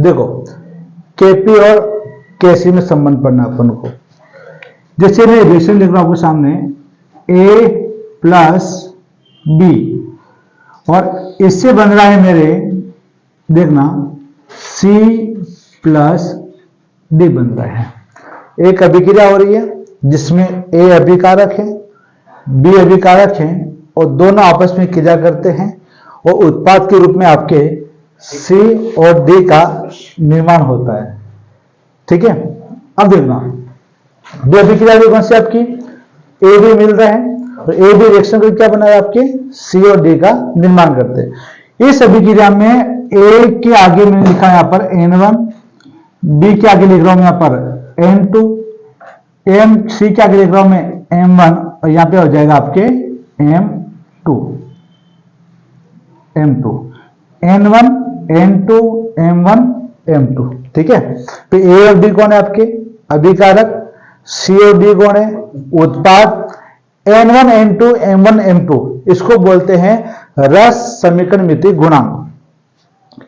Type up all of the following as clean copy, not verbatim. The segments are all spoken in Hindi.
देखो केपी और केसी में संबंध पढ़ना अपन को। जैसे मैं रिलेशन लिख रहा हूं आपके सामने ए प्लस बी, और इससे बन रहा है मेरे, देखना, सी प्लस डी बन रहा है। एक अभिक्रिया हो रही है जिसमें ए अभिकारक है, बी अभिकारक है, और दोनों आपस में क्रिया करते हैं और उत्पाद के रूप में आपके सी और डी का निर्माण होता है। ठीक है, अब देखना दो अभिक्रिया कौन सी आपकी ए बी मिल रहा है, तो ए बी रिएक्शन को क्या बनाया आपके सी और डी का निर्माण करते हैं। इस अभिक्रिया में ए के आगे मैंने लिखा है यहाँ पर N1, बी के आगे लिख रहा हूं यहाँ पर N2, एम सी के आगे लिख रहा हूं मैं M1, और यहाँ पे हो जाएगा आपके M2, N1 N2 M1 M2। ठीक है, तो ए और डी कौन है आपके अभिकारक, सी और डी कौन है उत्पाद, N1 N2 M1 M2 इसको बोलते हैं रस समीकरण मिति गुणांक।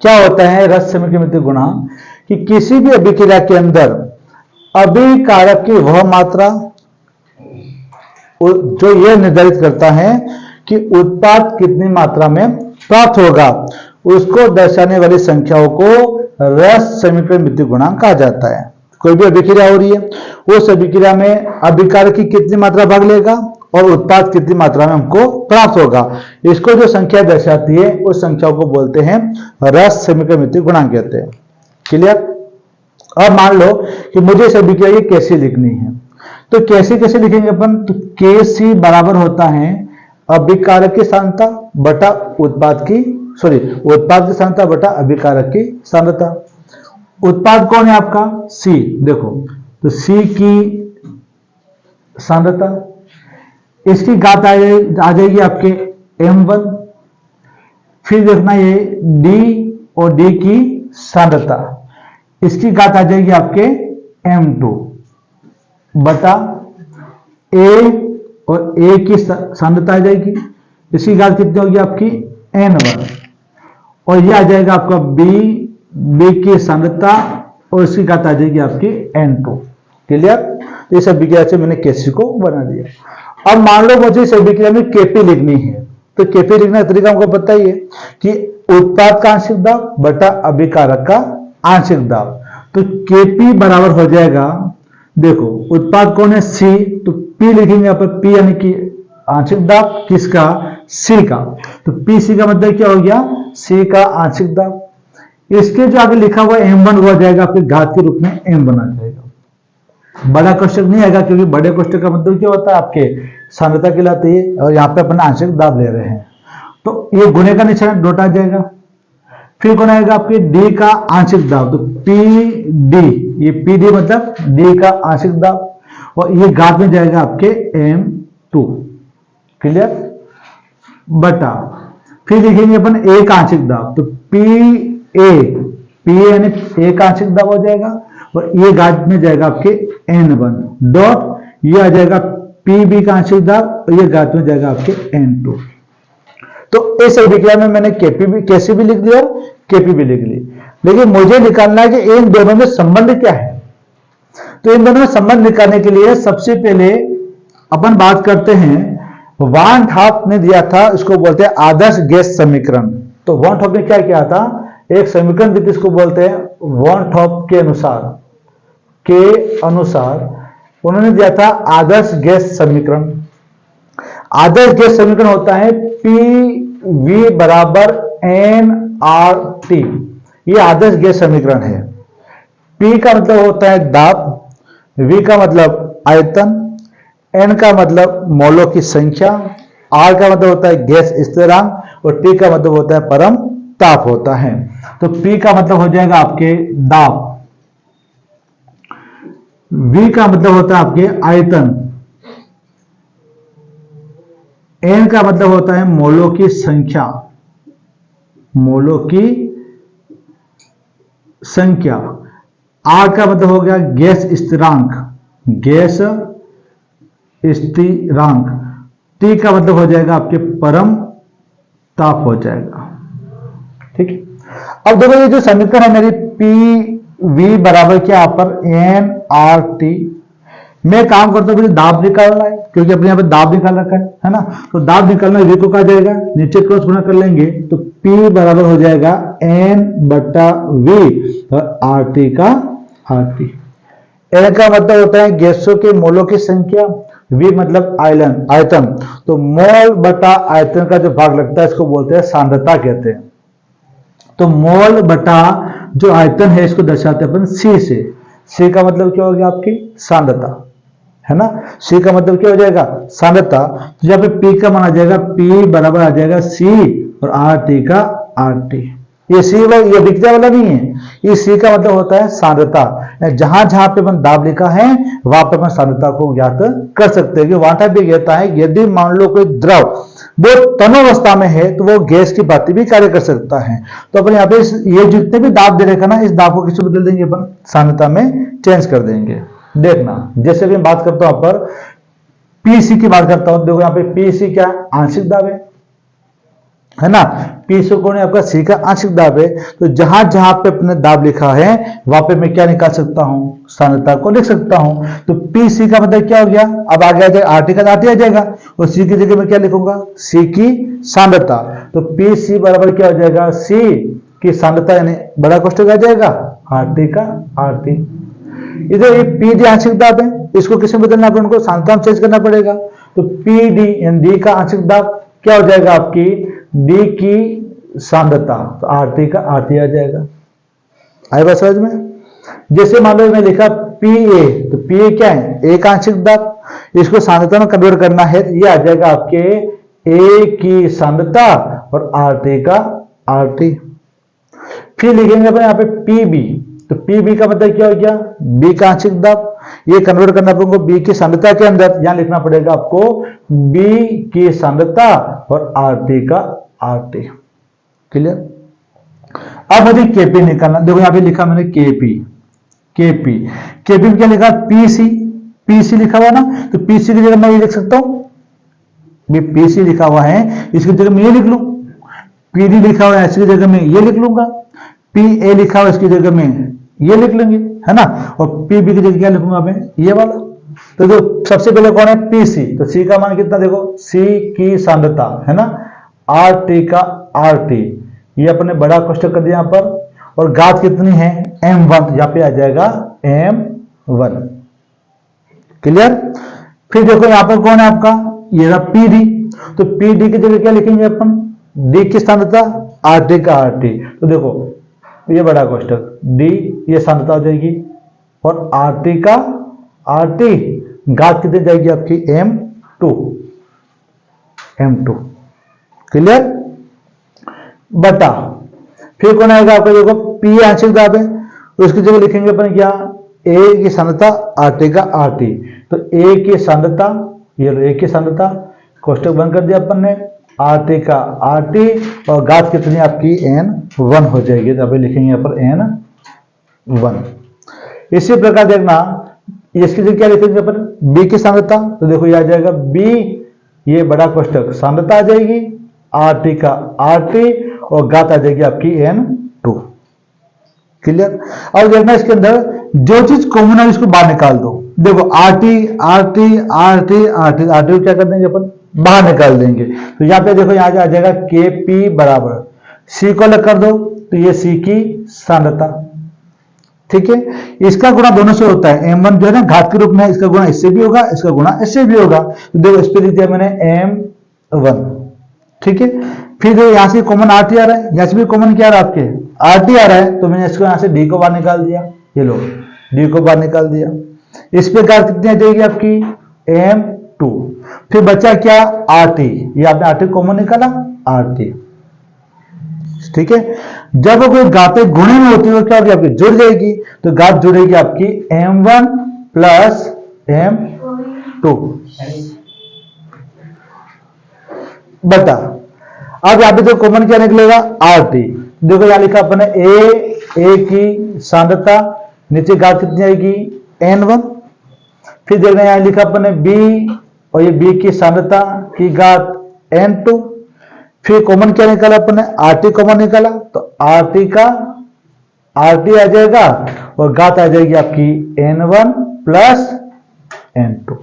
क्या होता है रस समीकरण मिति गुणांक? कि किसी भी अभिक्रिया के अंदर अभिकारक की वह मात्रा जो यह निर्धारित करता है कि उत्पाद कितनी मात्रा में प्राप्त होगा, उसको दर्शाने वाली संख्याओं को रस समीकरण मिति गुणांक कहा जाता है। कोई भी अभिक्रिया हो रही है, उस अभिक्रिया में अभिकारक की कितनी मात्रा भाग लेगा और उत्पाद कितनी मात्रा में हमको प्राप्त होगा, इसको जो संख्या दर्शाती है उस संख्याओं को बोलते हैं रस समीकरण मिति गुणांक कहते हैं। क्लियर? अब मान लो कि मुझे इस अभिक्रिया की कैसे लिखनी है, तो कैसे लिखेंगे अपन? तो Kc बराबर होता है अभिकारक की सांद्रता बटा उत्पाद की सांद्रता बटा अभिकारक की सांद्रता। उत्पाद कौन है आपका? C। देखो तो C की सांद्रता, इसकी घात आ जाएगी आपके M1, फिर देखना ये D और D की सांद्रता, इसकी घात आ जाएगी आपके M2 बटा A, और A की सांद्रता आ जाएगी, इसकी घात कितनी होगी आपकी N1, और ये आ जाएगा आपका B की सांद्रता, और इसकी घात आ जाएगी आपकी N2। क्लियर? तो इस अभिक्रिया से मैंने Kc को बना दिया। अब मान लो मुझे इस अभिक्रिया में Kp लिखनी है, तो Kp लिखने का तरीका हमको पता ही है कि उत्पाद का आंशिक दाब बटा अभिकारक का आंशिक दाब। तो Kp बराबर हो जाएगा, देखो उत्पाद कौन है C, तो P लिखेंगे यहाँ पर, P यानी कि आंशिक दाब किसका? C का। तो Pc का मतलब क्या हो गया? C का आंशिक दाब। इसके जो आगे लिखा हुआ M1 हुआ जाएगा आपके घात के रूप में M1 आ जाएगा, बड़ा कोष्टक नहीं आएगा, क्योंकि बड़े कोष्टक का मतलब क्या होता है आपके सांद्रता कहलाती है, और यहाँ पे अपन आंशिक दाब ले रहे हैं, तो ये गुणे का निशान डॉट आ जाएगा। फिर कौन आएगा आपके D का आंशिक दाब, तो PD, ये PD मतलब D का आंशिक दाब, और ये घात में जाएगा आपके M2। क्लियर? बटा फिर लिखेंगे अपन A का आंशिक दाब, तो PA यानी A का आंशिक दाब हो जाएगा, और ये घात में जाएगा आपके N1 डॉट ये आ जाएगा PB का आंशिक दाब, और ये घात में जाएगा आपके N2। तो इस अभिक्रिया में मैंने Kc भी लिख दिया और Kp भी लिख ली, लेकिन मुझे निकालना है कि इन दोनों में संबंध क्या है। तो इन दोनों में संबंध निकालने के लिए सबसे पहले अपन बात करते हैं, वान हॉफ ने दिया था, इसको बोलते हैं आदर्श गैस समीकरण। तो वान हॉफ ने क्या किया था, एक समीकरण दी थी, इसको बोलते हैं वान हॉफ के अनुसार उन्होंने दिया था आदर्श गैस समीकरण। आदर्श गैस समीकरण होता है PV बराबर nRT, ये आदर्श गैस समीकरण है। P का मतलब होता है दाब, V का मतलब आयतन, N का मतलब मोलों की संख्या, R का मतलब होता है गैस स्थिरांक, और T का मतलब होता है परम ताप होता है। तो P का मतलब हो जाएगा आपके दाब, V का मतलब होता है आपके आयतन, N का मतलब होता है मोलों की संख्या, R का मतलब हो गया गैस स्थिरांक, T का मतलब हो जाएगा आपके परम ताप हो जाएगा। ठीक है, अब देखो ये जो समीकरण है मेरी पी वी बराबर क्या यहाँ पर एन आर टी, मैं काम करता हूँ मुझे दाब निकालना है क्योंकि अपने यहाँ पे दाब निकाल रखा है ना, तो दाब निकालना है, वी को कहा जाएगा नीचे क्रॉस गुणा कर लेंगे तो P बराबर हो जाएगा N बटा V और आर टी का आर टी। एन का मतलब होता है गैसों के मोलों की संख्या, वी मतलब आयतन, तो मोल बटा आयतन का जो भाग लगता है इसको बोलते हैं सांद्रता कहते हैं। तो मोल बटा जो आयतन है इसको दर्शाते हैं अपन सी से। सी का मतलब क्या हो गया आपकी सांद्रता, है ना, सी का मतलब क्या हो जाएगा सांद्रता। तो यहाँ पे पी का मान आ जाएगा पी बराबर आ जाएगा सी और आर टी का आर टी। ये सी ये विक्रिया वाला नहीं है, ये सी का मतलब होता है सांद्रता। जहां जहां पे अपन दाब लिखा है वहां पे अपन सांद्रता को ज्ञात कर सकते हैं कि वहां भी कहता है यदि मान लो कोई द्रव वो तनोवस्था में है तो वो गैस की भांति भी कार्य कर सकता है। तो अपन यहाँ पे ये जितने भी दाब दे रखा ना इस दाब को किसी बदल देंगे अपन सांद्रता में चेंज कर देंगे। देखना जैसे भी बात करता हूं पर पीसी की बात करता हूं, देखो यहाँ पे पीसी क्या आंशिक दाब है ना, पीसी कौन है आपका सी का आंशिक दाब है। तो जहां जहां पे अपने दाब लिखा है वहां पे मैं क्या निकाल सकता हूं सांद्रता को लिख सकता हूं। तो पीसी का मतलब क्या हो गया, अब आगे आ जाएगा आरटी का आरटी आ जाएगा और सी की जगह में क्या लिखूंगा सी की सांद्रता। तो पीसी बराबर क्या हो जाएगा सी की सांद्रता यानी बड़ा कोष्ठक आ जाएगा आरटी का आरटी। इधर ये पी डी आंशिक दाब है, इसको किसमें बदलना है उनको सांद्रता में चेंज करना पड़ेगा। तो पी डी यानी डी का आंशिक दाब क्या हो जाएगा आपकी डी की सांद्रता, तो आरटी का आरटी आ जाएगा। आई बात समझ में। जैसे मान लो मैं लिखा पी ए, तो पी ए क्या है ए का आंशिक दाब, इसको सांद्रता में कन्वर्ट करना है तो ये आ जाएगा आपके ए की सांद्रता और आरटी का आरटी। फिर लिखेंगे अपन यहाँ पे पी बी, तो पी बी का मतलब क्या हो गया बी का आंशिक दाब, ये कन्वर्ट करना पड़ेगा बी की सांद्रता के अंदर, यहां लिखना पड़ेगा आपको बी की सांद्रता और आरटी का आरटी। क्लियर। अब मुझे केपी निकालना, देखो यहां पे लिखा मैंने केपी, केपी केपी में क्या लिखा पीसी, पीसी लिखा हुआ ना, तो पीसी की जगह मैं ये लिख सकता हूं पीसी लिखा हुआ है इसकी जगह मैं ये लिख लूं, पीडी लिखा हुआ है इसकी जगह में ये लिख लूंगा, पी ए लिखा हुआ इसकी जगह में ये लिख लेंगे, है ना, और पीबी की जगह क्या लिखूंगा मैं ये वाला। तो जो सबसे पहले कौन है पीसी, तो सी का मान कितना देखो सी की सांद्रता है ना, आर टी का आर टी, ये अपने बड़ा कोष्ठक कर दिया यहां पर, और घात कितनी है m1, यहाँ पे आ जाएगा m1। क्लियर। फिर देखो यहां पर कौन है आपका ये रहा पीडी, तो पीडी की जगह क्या लिखेंगे अपन डी की सांद्रता आर टी का आर टी, तो देखो ये बड़ा कोष्ठक डी ये सांद्रता हो जाएगी और आरटी का आरटी घात कितनी जाएगी आपकी m2, m2। क्लियर। बटा फिर कौन आएगा आपका देखो पी आंशिक दाब है, तो इसकी जगह लिखेंगे अपन क्या ए की सांद्रता आरटी का आरटी, तो ए की सांद्रता ये ए की सांद्रता कोष्ठक बंद कर दिया अपन ने, आरटी का आरटी और घात कितनी आपकी n1 हो जाएगी, तो अभी लिखेंगे यहाँ पर n1। इसी प्रकार देखना इसकी जगह क्या लिखेंगे अपन बी की सांद्रता, तो देखो ये आ जाएगा बी ये बड़ा कोष्ठक सांद्रता आ जाएगी, आरटी का आरटी और घात आ जाएगी आपकी n2। क्लियर। और देखना इसके अंदर जो चीज कॉमन है इसको बाहर निकाल दो, देखो RT RT RT RT RT क्या कर देंगे अपन बाहर निकाल देंगे, तो यहाँ पे देखो यहाँ आ जाएगा के पी बराबर सी को अलग कर दो तो ये सी की सांद्रता, ठीक है। इसका गुणा दोनों से होता है, m1 जो है ना घात के रूप में, इसका गुणा इससे भी होगा इसका गुणा इससे भी होगा, तो देखो इस पे लिख दिया मैंने m1, ठीक है। फिर देखो यहाँ से कॉमन आरटी आ रहा है, यहाँ से भी कॉमन क्या आ रहा है आपके आरटी आ रहा है, तो मैंने इसको यहाँ से डी को बाहर निकाल दिया, ये लो डी को बाहर निकाल दिया। इस प्रकार कितनी आ जाएगी आपकी m2, फिर बचा क्या आरटी, ये आपने आरटी कॉमन निकाला आरटी, ठीक है। जब कोई घातें गुणे में होती है क्या होगी आपकी जुड़ जाएगी, तो घात जुड़ेगी आपकी m1 प्लस m2 बता। अब यहां पे जो कॉमन क्या निकलेगा आरटी, देखो यहां लिखा अपने ए की सांद्रता नीचे घात कितनी आएगी n1, फिर देखना यहां लिखा अपने बी और ये बी की सांद्रता की घात n2, फिर कॉमन क्या निकाला अपन ने, आरटी कॉमन निकाला, तो आरटी का आरटी आ जाएगा और घात आ जाएगी आपकी n1 प्लस n2।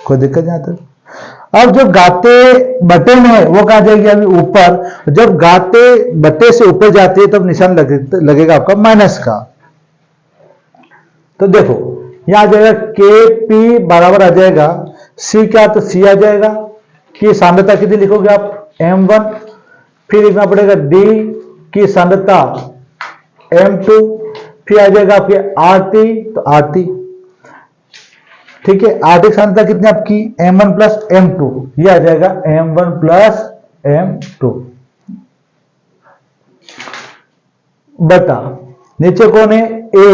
कोई दिक्कत नहीं आता। अब जो घाते बटे में है वो कहा जाएगी अभी ऊपर, जब घाते बटे से ऊपर जाती है तब निशान लगेगा आपका माइनस का। तो देखो यहां आ जाएगा के पी बराबर आ जाएगा सी, क्या तो सी आ जाएगा, की सांद्रता कितनी लिखोगे आप m1, फिर लिखना पड़ेगा डी की सांद्रता m2, फिर आ जाएगा आपके आरटी, तो आरटी ठीक है, आरटी की सांद्रता कितनी आपकी m1 प्लस m2, ये आ जाएगा m1 प्लस m2 बटा नीचे कौन है A,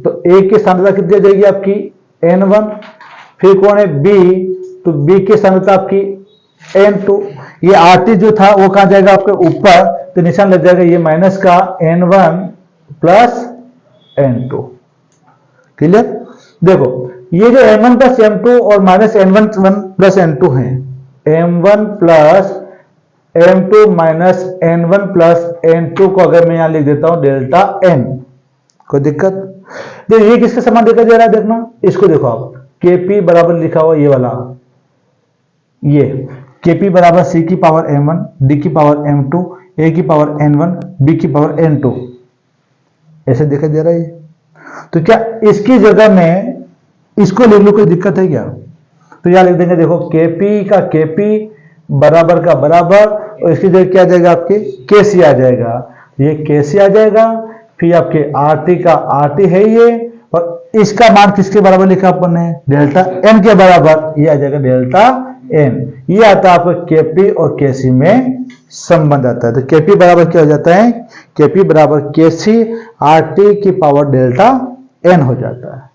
तो A की सांद्रता कितनी आ जाएगी आपकी n1, फिर कौन है B, तो B की सांद्रता आपकी n2, ये RT जो था वो कहां जाएगा आपके ऊपर, तो निशान लग जाएगा ये माइनस का n1 प्लस n2। क्लियर। देखो ये जो m1 प्लस m2 और माइनस n1 प्लस n2 है, m1 plus m2 minus n1 plus n2 को अगर मैं यहां लिख देता हूं डेल्टा n, कोई दिक्कत। देखिए ये किसके समान दिखाई दे रहा है, देखना इसको देखो आप, Kp बराबर लिखा हुआ ये वाला, ये Kp बराबर C की पावर m1, D की पावर m2, A की पावर n1, B की पावर n2, ऐसे दिखाई दे रहा है। तो क्या इसकी जगह में इसको लिख लो, कोई दिक्कत है क्या? तो यहां लिख देंगे, देखो Kp का Kp बराबर का बराबर, और इसकी जगह क्या आ जाएगा आपके Kc आ जाएगा, ये Kc आ जाएगा, फिर आपके RT का RT है ये, और इसका मान किसके बराबर लिखा अपन ने, डेल्टा n के बराबर, ये आ जाएगा डेल्टा n। ये आता है आपको Kp और Kc में संबंध आता है। तो Kp बराबर क्या हो जाता है, Kp बराबर Kc RT की पावर डेल्टा n हो जाता है।